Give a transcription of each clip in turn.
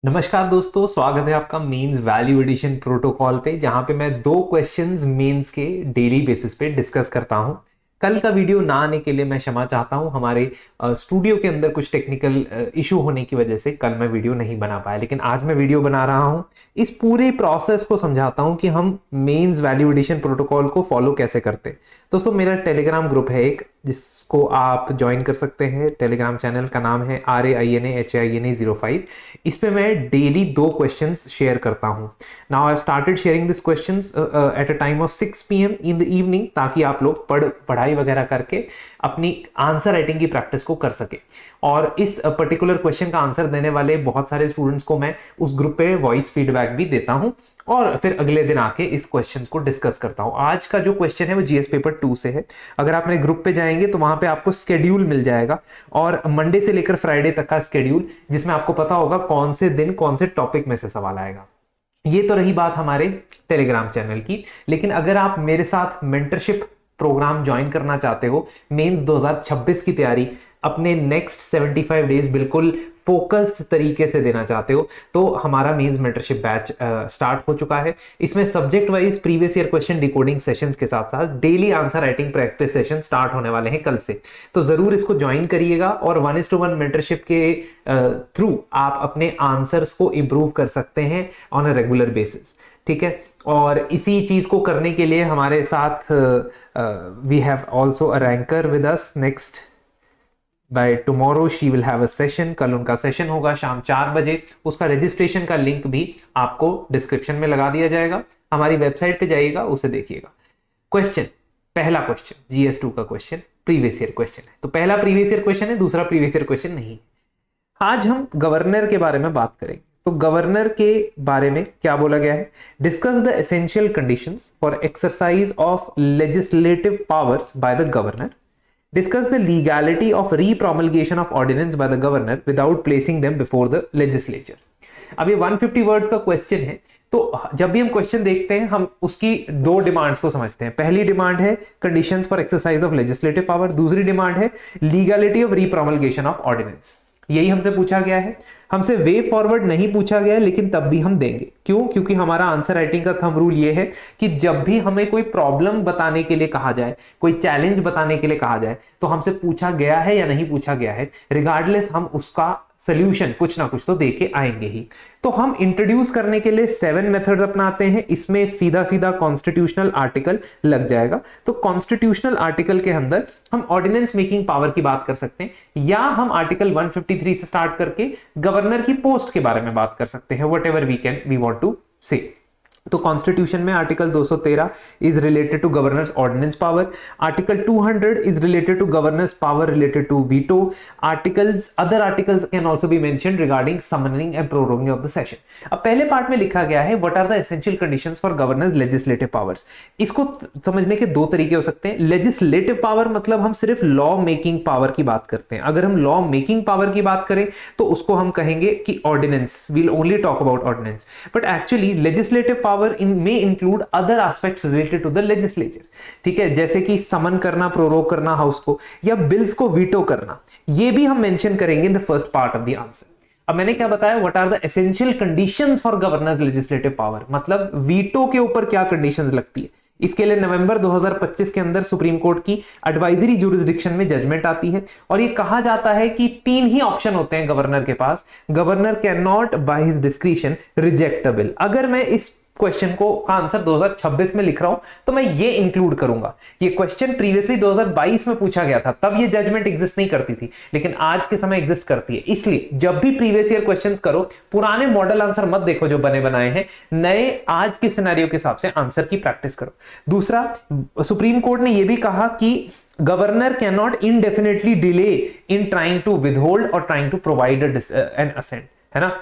नमस्कार दोस्तों, स्वागत है आपका मेंस वैल्यू एडिशन प्रोटोकॉल पे, जहां पे मैं दो क्वेश्चंस मेंस के डेली बेसिस पे डिस्कस करता हूं। कल का वीडियो ना आने के लिए मैं क्षमा चाहता हूं। हमारे स्टूडियो के अंदर कुछ टेक्निकल इशू होने की वजह से कल मैं वीडियो नहीं बना पाया, लेकिन आज मैं वीडियो बना रहा हूं। इस पूरे प्रोसेस को समझाता हूं कि हम मेंस वैल्यू एडिशन प्रोटोकॉल को फॉलो कैसे करते हैं। दोस्तों, मेरा टेलीग्राम ग्रुप है एक, जिसको आप ज्वाइन कर सकते हैं। टेलीग्राम चैनल का नाम है RAINAHINA05। इस पे मैं डेली दो क्वेश्चंस शेयर करता हूं। Now I have started sharing this questions at a time of 6 PM in the evening, ताकि आप लोग पढ़ाई वगैरह करके अपनी आंसर राइटिंग की प्रैक्टिस को कर सके। और इस पर्टिकुलर क्वेश्चन का आंसर देने वाले बहुत सारे स्टूडेंट्स को मैं उस ग्रुप पे वॉइस फीडबैक भी देता हूं, और फिर अगले दिन आके इस क्वेश्चन को डिस्कस करता हूं। आज का जो क्वेश्चन है वो जीएस पेपर 2 से है। अगर आप मेरे ग्रुप पे जाएंगे तो वहां पे आपको स्केड्यूल मिल जाएगा, और मंडे से लेकर फ्राइडे तक का स्केड्यूल, जिसमें आपको पता होगा कौन से दिन कौन से टॉपिक में से सवाल आएगा। ये तो रही बात हमारे टेलीग्राम चैनल की। लेकिन अगर आप मेरे साथ मेंटरशिप प्रोग्राम ज्वाइन करना चाहते हो, मेंस 2026 की तैयारी अपने नेक्स्ट 75 डेज बिल्कुल फोकस्ड तरीके से देना चाहते हो, तो हमारा मेंस मेंटरशिप बैच स्टार्ट हो चुका है। इसमें subject wise previous year question decoding sessions के साथ साथ daily answer writing practice session start होने वाले हैं कल से। तो जरूर इसको ज्वाइन करिएगा, और 1:1 मेंटरशिप के थ्रू आप अपने आंसर्स को इंप्रूव कर सकते हैं ऑन अ रेगुलर बेसिस। ठीक है, और इसी चीज को करने के लिए हमारे साथ we have also a ranker with us. Next by tomorrow she will have a session. कल उनका सेशन होगा शाम 4 बजे। उसका रजिस्ट्रेशन का लिंक भी आपको डिस्क्रिप्शन में लगा दिया जाएगा। हमारी वेबसाइट पे जाइएगा, उसे देखिएगा। क्वेश्चन, पहला क्वेश्चन GS2 का क्वेश्चन प्रीवियस ईयर क्वेश्चन है। तो पहला प्रीवियस ईयर क्वेश्चन है, दूसरा प्रीवियस ईयर क्वेश्चन नहीं। आज हम गवर्नर के बारे में बात करेंगे। तो गवर्नर के बारे में क्या बोला गया है? Discuss the essential conditions for exercise of legislative powers by the governor. Discuss the legality of re-promulgation of ordinance by the governor without placing them before the legislature. अब ये 150 वर्ड्स का क्वेश्चन है। तो जब भी हम क्वेश्चन देखते हैं, हम उसकी दो डिमांड्स को समझते हैं। पहली डिमांड है conditions for exercise of legislative power, दूसरी डिमांड है लीगैलिटी ऑफ री-प्रोमल्गेशन ऑफ ऑर्डिनेंस। यही हमसे पूछा गया है। हमसे वे फॉरवर्ड नहीं पूछा गया है, लेकिन तब भी हम देंगे। क्यों? क्योंकि हमारा आंसर राइटिंग का थंब रूल ये है कि जब भी हमें कोई प्रॉब्लम बताने के लिए कहा जाए, कोई चैलेंज बताने के लिए कहा जाए, तो हमसे पूछा गया है या नहीं पूछा गया है, रिगार्डलेस हम उसका सोल्यूशन कुछ ना कुछ तो दे के आएंगे ही। तो हम इंट्रोड्यूस करने के लिए 7 मेथड्स अपनाते हैं। इसमें सीधा सीधा कॉन्स्टिट्यूशनल आर्टिकल लग जाएगा। तो कॉन्स्टिट्यूशनल आर्टिकल के अंदर हम ऑर्डिनेंस मेकिंग पावर की बात कर सकते हैं, या हम आर्टिकल 153 से स्टार्ट करके गवर्नर की पोस्ट के बारे में बात कर सकते हैं। Whatever we want to say. तो कॉन्स्टिट्यूशन में article 213 is related to governor's ordinance power. Article 200 is related to governor's power related to veto. Other articles can also be mentioned regarding summoning and proroguing of the session. अब पहले part में लिखा गया है what are the essential conditions for governor's legislative powers. इसको समझने के दो तरीके हो सकते हैं। लेजिस्लेटिव पावर मतलब हम सिर्फ लॉ मेकिंग पावर की बात करते हैं। अगर हम लॉ मेकिंग पावर की बात करें तो उसको हम कहेंगे कि ordinance, we'll only talk about ordinance. But actually legislative power may include other aspects related to the legislature। ठीक है, जैसे कि समन करना, प्रोरोग करना हाउस को, या बिल्स को वीटो करना, ये भी हम मेंशन करेंगे in the first part of the answer. अब मैंने क्या बताया? What are the essential conditions for governor's legislative power, मतलब वीटो के ऊपर क्या कंडीशंस लगती है। इसके लिए नवंबर 2025 के अंदर सुप्रीम कोर्ट की एडवाइजरी जुरिस्डिक्शन में जजमेंट आती है, और ये कहा जाता है कि 3 ही ऑप्शन होते हैं गवर्नर के पास। Governor can not by his discretion reject a bill. अगर मैं इस क्वेश्चन को का आंसर 2026 में लिख रहा हूं तो मैं ये इंक्लूड करूंगा। ये क्वेश्चन प्रीवियसली 2022 में पूछा गया था, तब ये जजमेंट एग्जिस्ट नहीं करती थी, लेकिन आज के समय एग्जिस्ट करती है। इसलिए जब भी प्रीवियस ईयर क्वेश्चंस करो, पुराने मॉडल आंसर मत देखो जो बने बनाए हैं, नए आज के सिनेरियो के हिसाब से आंसर की प्रैक्टिस करो। दूसरा, सुप्रीम कोर्ट ने यह भी कहा कि governor can not indefinitely delay in trying to withhold और trying to provide an assent, है ना।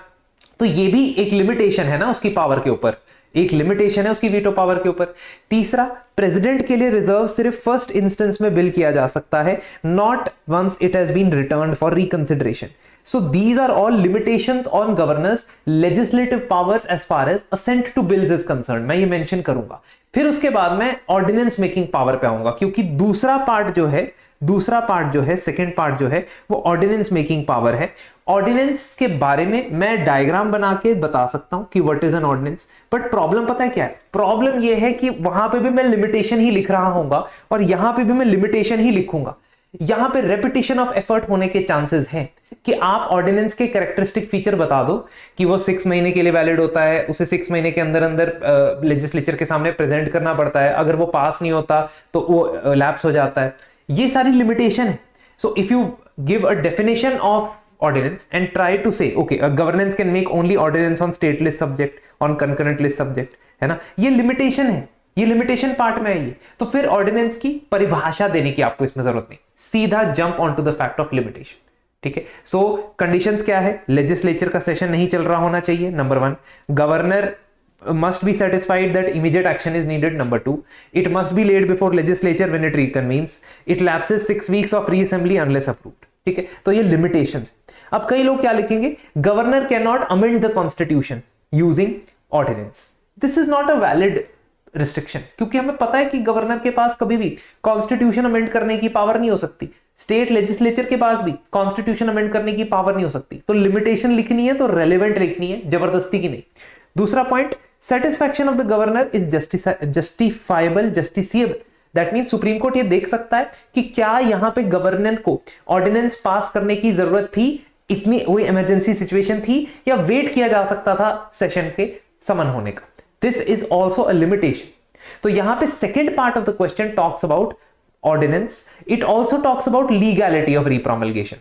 तो ये भी एक लिमिटेशन है ना उसकी पावर के ऊपर, एक लिमिटेशन है उसकी वीटो पावर के ऊपर। तीसरा, प्रेसिडेंट के लिए रिजर्व सिर्फ फर्स्ट इंस्टेंस में बिल किया जा सकता है, not once it has been returned for reconsideration. So these are all limitations on governors legislative powers as far as assent to bills is concerned। मैं ये मेंशन करूंगा। फिर उसके बाद मैं ऑर्डिनेंस मेकिंग पावर पे आऊंगा, क्योंकि दूसरा पार्ट जो है, सेकंड पार्ट जो है वो ऑर्डिनेंस मेकिंग पावर है। ऑर्डिनेंस के बारे में मैं डायग्राम बना के बता सकता हूं कि what is an ordinance, but problem पता है क्या है? प्रॉब्लम यह है कि वहां पे भी मैं लिमिटेशन ही लिख रहा हूंगा और यहां पे भी मैं लिमिटेशन ही लिखूंगा। यहां पे रेपिटेशन ऑफ एफर्ट होने के चांसेस हैं कि आप ऑर्डिनेंस के कैरेक्टरिस्टिक फीचर बता दो कि वो 6 महीने के लिए वैलिड होता है, उसे 6 महीने के अंदर अंदर लेजिस्लेचर के सामने प्रेजेंट करना पड़ता है, अगर वो पास नहीं होता तो वो लैप्स हो जाता है। ये सारी लिमिटेशन है। So if you give a definition of ordinance and try to say okay a governance can make only ordinance on state list subject, on concurrent list subject, है ना, ये लिमिटेशन है, ये लिमिटेशन पार्ट में है ये। तो फिर ऑर्डिनेंस की परिभाषा देने की आपको इसमें जरूरत नहीं, सीधा jump on to the fact of limitation. ठीक है, सो कंडीशंस क्या है? लेजिस्लेचर का सेशन नहीं चल रहा होना चाहिए, number 1। Governor must be satisfied that immediate action is needed, number 2. It must be laid before legislature when it reconvenes. It lapses 6 weeks of reassembly unless approved. ठीक है, तो ये limitations। अब कई लोग क्या लिखेंगे? Governor can not amend the constitution using ordinance. This is not a valid restriction, क्योंकि हमें पता है कि गवर्नर के पास कभी भी कॉन्स्टिट्यूशन अमेंड करने की पावर नहीं हो सकती, स्टेट लेजिस्लेचर के पास भी कॉन्स्टिट्यूशन अमेंड करने की पावर नहीं हो सकती। तो लिमिटेशन लिखनी है तो रेलेवेंट लिखनी है, जबरदस्ती की नहीं। दूसरा point, satisfaction of the governor is justifiable, justiciable. That mean supreme court ये देख सकता है कि क्या यहां पे गवर्नर को ऑर्डिनेंस पास करने की जरूरत थी, इतनी कोई इमरजेंसी सिचुएशन थी, या वेट किया जा सकता था सेशन के समन होने का। This is also a limitation. तो यहां पे second part of the question talks about ordinance, it also talks about legality of repromulgation.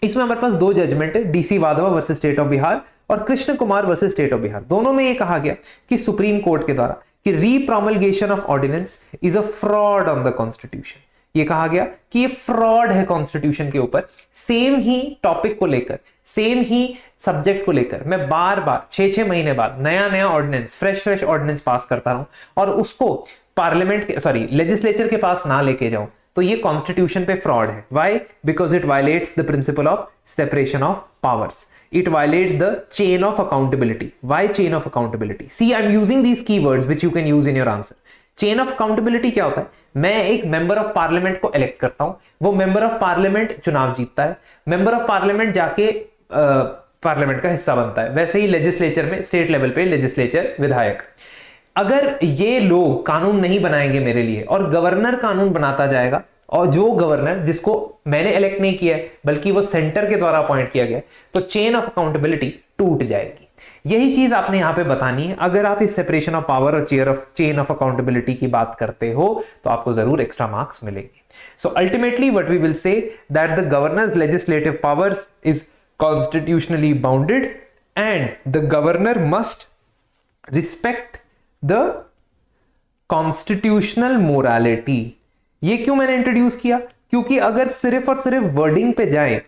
इसमें हमारे पास 2 जजमेंट है, D C Wadhwa versus state of Bihar और Krishna Kumar versus state of Bihar. दोनों में ये कहा गया कि सुप्रीम कोर्ट के द्वारा कि repromulgation of ordinance is a fraud on the constitution. ये कहा गया कि ये फ्रॉड है कॉन्स्टिट्यूशन के ऊपर। सेम ही टॉपिक को लेकर, सेम ही सब्जेक्ट को लेकर मैं बार बार 6-6 महीने बाद नया नया ऑर्डिनेंस, फ्रेश ऑर्डिनेंस पास करता रहूं और उसको पार्लियामेंट के लेजिस्लेचर के पास ना लेके जाऊं, तो ये कॉन्स्टिट्यूशन पे फ्रॉड है। Why? Because it violets the principle of separation of powers, it violates the chain of accountability. Why chain of accountability? See, I'm using these keywords which you can use in your answer. Chain of accountability क्या होता है? मैं एक member of parliament को elect करता हूं, वो member of parliament चुनाव जीतता है, मेंबर ऑफ पार्लियामेंट जाके पार्लियामेंट का हिस्सा बनता है। वैसे ही लेजिस्लेचर में, स्टेट लेवल पे लेजिस्लेचर, विधायक। अगर ये लोग कानून नहीं बनाएंगे मेरे लिए और गवर्नर कानून बनाता जाएगा, और जो गवर्नर जिसको मैंने इलेक्ट नहीं किया है बल्कि वो सेंटर के द्वारा अपॉइंट किया गया, तो चेन ऑफ अकाउंटेबिलिटी टूट जाएगी। यही चीज आपने यहां पे बतानी है। अगर आप इस सेपरेशन ऑफ पावर और चेन ऑफ अकाउंटेबिलिटी की बात करते हो तो आपको जरूर एक्स्ट्रा मार्क्स मिलेंगे। So ultimately what we will say that the governor's legislative powers is constitutionally bounded and the governor must respect the constitutional morality. ये क्यों मैंने इंट्रोड्यूस किया? क्योंकि अगर सिर्फ और सिर्फ वर्डिंग पे जाए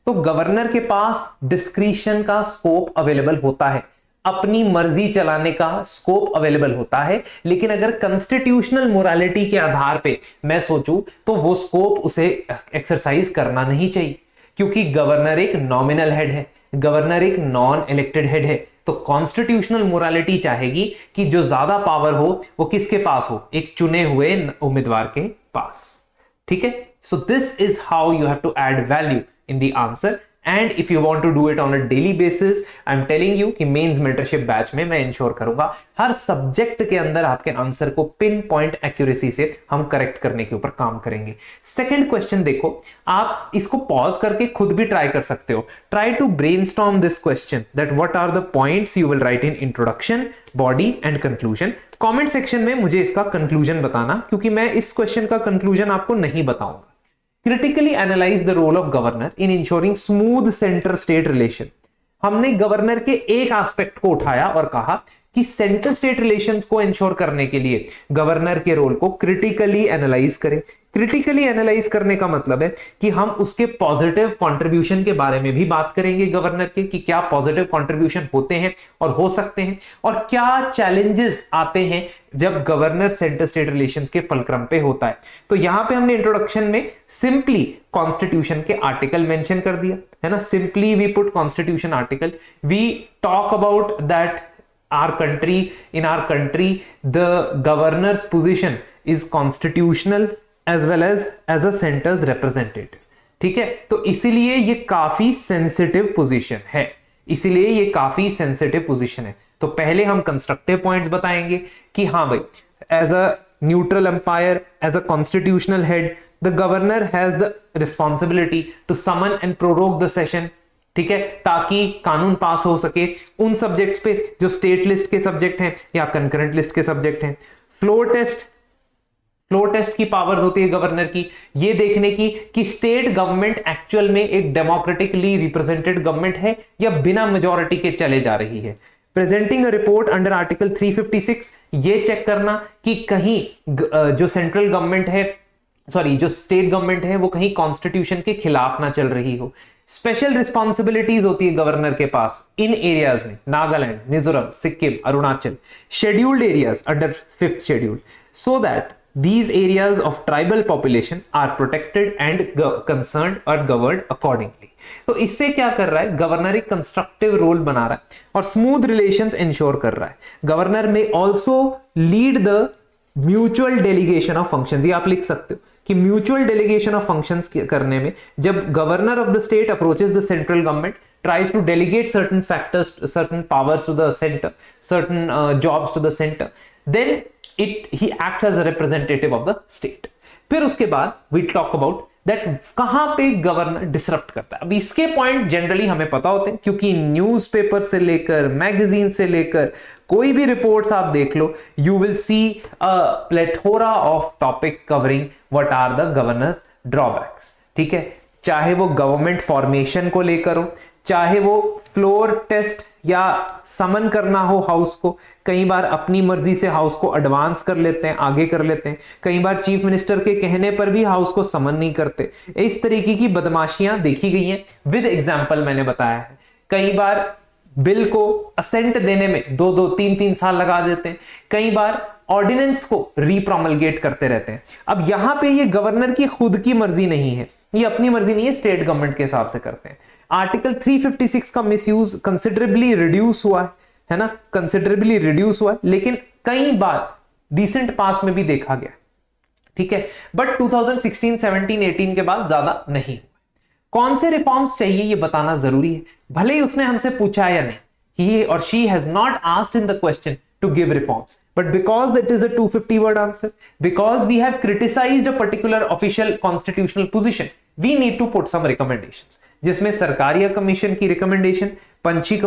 तो गवर्नर के पास डिस्क्रिशन का स्कोप अवेलेबल होता है, अपनी मर्जी चलाने का स्कोप अवेलेबल होता है। लेकिन अगर कॉन्स्टिट्यूशनल मोरालिटी के आधार पे मैं सोचूं तो वो स्कोप उसे एक्सरसाइज करना नहीं चाहिए, क्योंकि गवर्नर एक नॉमिनल हेड है, गवर्नर एक नॉन इलेक्टेड हेड है। तो कॉन्स्टिट्यूशनल मोरालिटी चाहेगी कि जो ज्यादा पावर हो वो किसके पास हो? एक चुने हुए उम्मीदवार के पास। ठीक है, so this is how you have to add value in the answer. And if you want to do it on a daily basis, I am telling you कि मेंस मेंटरशिप बैच में मैं इंश्योर करूंगा हर subject के अंदर आपके answer को pin point accuracy से हम करेक्ट करने के ऊपर काम करेंगे। सेकंड क्वेश्चन देखो, आप इसको पॉज करके खुद भी ट्राई कर सकते हो। Try to brainstorm this question that what are the points you will write in introduction, body and conclusion. Comment section में मुझे इसका कंक्लूजन बताना, क्योंकि मैं इस क्वेश्चन का कंक्लूजन आपको नहीं बताऊंगा। Critically analyze the role of governor in ensuring smooth center state relation। हमने गवर्नर के एक एस्पेक्ट को उठाया और कहा कि सेंटर स्टेट रिलेशंस को इंश्योर करने के लिए गवर्नर के रोल को क्रिटिकली एनालाइज करें। क्रिटिकली एनालाइज करने का मतलब है कि हम उसके पॉजिटिव कंट्रीब्यूशन के बारे में भी बात करेंगे गवर्नर के, कि क्या पॉजिटिव कंट्रीब्यूशन होते हैं और हो सकते हैं, और क्या चैलेंजेस आते हैं जब गवर्नर सेंटर स्टेट रिलेशंस के फलक्रम पे होता है। तो यहां पे हमने इंट्रोडक्शन में सिंपली कॉन्स्टिट्यूशन के आर्टिकल मेंशन कर दिया है ना। Simply we put constitution article, we talk about that in our country the governor's position is constitutional as well as a center's representative। ठीक है, तो इसीलिए ये काफी सेंसिटिव पोजीशन है, इसीलिए ये काफी सेंसिटिव पोजीशन है। तो पहले हम कंस्ट्रक्टिव पॉइंट्स बताएंगे कि हाँ भाई, as a neutral umpire, as a constitutional head, the governor has the responsibility to summon and prorogue the session, ठीक है, ताकि कानून पास हो सके उन सब्जेक्ट्स पे जो स्टेट लिस्ट के सब्जेक्ट हैं या कंकरेंट लिस्ट के सब्जेक्ट हैं। फ्लोर टेस्ट की पावर्स होती है गवर्नर की, ये देखने की कि स्टेट गवर्नमेंट एक्चुअल में एक डेमोक्रेटिकली रिप्रेजेंटेड गवर्नमेंट है या बिना मेजॉरिटी के चले जा रही है। Presenting a report under article 356, ये चेक करना कि कहीं जो सेंट्रल गवर्नमेंट है, सॉरी जो स्टेट गवर्नमेंट है, वो कहीं कॉन्स्टिट्यूशन के खिलाफ ना चल रही हो। स्पेशल रिस्पॉन्सिबिलिटीज होती है गवर्नर के पास इन एरियाज में, Nagaland, Mizoram, Sikkim, Arunachal, scheduled areas under 5th schedule, so that these areas of tribal population are protected and concerned or governed accordingly। तो इससे क्या कर रहा है गवर्नर, एक कंस्ट्रक्टिव रोल बना रहा है और स्मूथ रिलेशंस इंश्योर कर रहा है। गवर्नर में also lead the mutual delegation of functions, ये आप लिख सकते हो कि म्यूचुअल डेलीगेशन ऑफ फंक्शंस करने में जब governor of the state approaches the central government, tries to delegate certain factors, certain powers to the center, certain jobs to the center, then he acts as a representative of the state। फिर उसके बाद we talk about that कहां पे governor disrupt करता है। अब इसके point generally हमें पता होते हैं क्योंकि न्यूज़पेपर से लेकर मैगजीन से लेकर कोई भी रिपोर्ट्स आप देख लो, you will see a plethora of topic covering what are the governor's drawbacks, ठीक है, चाहे वो गवर्नमेंट फॉर्मेशन को लेकर हो, चाहे वो फ्लोर टेस्ट या समन करना हो हाउस को। कई बार अपनी मर्जी से हाउस को एडवांस कर लेते हैं, आगे कर लेते हैं, कई बार चीफ मिनिस्टर के कहने पर भी हाउस को समन नहीं करते। इस तरीके की बदमाशियां देखी गई हैं, विद एग्जांपल मैंने बताया है। कई बार बिल को असेंट देने में 2-2, 3-3 साल लगा देते हैं, कई बार ऑर्डिनेंस को रीप्रोमलगेट करते रहते हैं। अब यहां पे ये गवर्नर की खुद की मर्जी नहीं है, ये अपनी मर्जी नहीं है, स्टेट गवर्नमेंट के हिसाब से करते हैं। आर्टिकल 356 का मिसयूज कंसिडरेबली रिड्यूस हुआ है ना, कंसिडरेबली रिड्यूस हुआ है, लेकिन कई बार रिसेंट पास्ट में भी देखा गया, ठीक है, बट 2016, 17, 18 के बाद ज्यादा नहीं। कौन से रिफॉर्म्स चाहिए ये बताना जरूरी है, भले ही उसने हमसे पूछा या नहीं, he or she has not asked in the question to give reforms, but because it is a 250 word answer, because we have criticized a particular official constitutional position, we need to put some recommendations, जिसमें Sarkaria commission की recommendation, Punchhi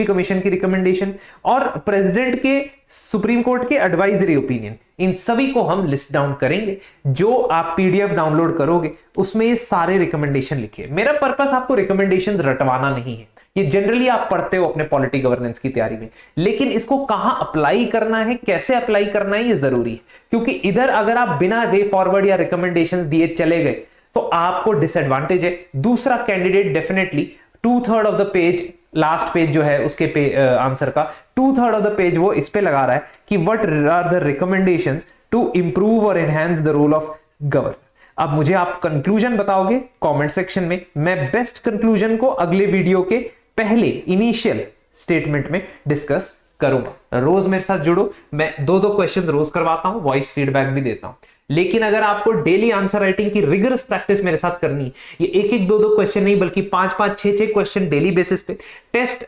commission की recommendation और president के supreme court के advisory opinion, इन सभी को हम list down करेंगे। जो आप पीडीएफ डाउनलोड करोगे उसमें ये सारे रिकमेंडेशन लिखे। मेरा पर्पस आपको रिकमेंडेशंस रटवाना नहीं है, ये जनरली आप पढ़ते हो अपने पॉलिटी गवर्नेंस की तैयारी में, लेकिन इसको कहां अप्लाई करना है, कैसे अप्लाई करना है, ये जरूरी है। क्योंकि इधर अगर आप बिना वे फॉरवर्ड या रिकमेंडेशंस दिए चले गए तो आपको डिसएडवांटेज है। दूसरा candidate definitely 2/3 of the page, last page जो है उसके आंसर का 2/3 ऑफ द पेज वो इस पे लगा रहा है कि what are the recommendations to improve और enhance the role of governor. अब मुझे आप कंक्लूजन बताओगे कमेंट सेक्शन में, मैं बेस्ट कंक्लूजन को अगले वीडियो के पहले इनिशियल स्टेटमेंट में डिस्कस करूंगा। रोज मेरे साथ जुड़ो, मैं 2-2 क्वेश्चन रोज करवाता हूं, वॉइस फीडबैक भी देता हूं। लेकिन अगर आपको डेली आंसर राइटिंग की रिगरस प्रैक्टिस मेरे साथ करनी है, ये 1-1, 2-2 क्वेश्चन नहीं बल्कि 5-5, 6-6 क्वेश्चन डेली बेसिस पे, टेस्ट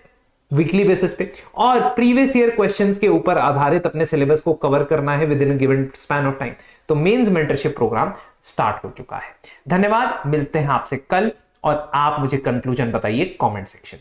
वीकली बेसिस पे और प्रीवियस ईयर क्वेश्चंस के ऊपर आधारित अपने सिलेबस को कवर करना है with in given span of time, तो मेंस मेंटरशिप प्रोग्राम स्टार्ट हो चुका है। धन्यवाद, मिलते हैं आपसे कल और आप मुझे कंक्लूजन बताइए कमेंट सेक्शन।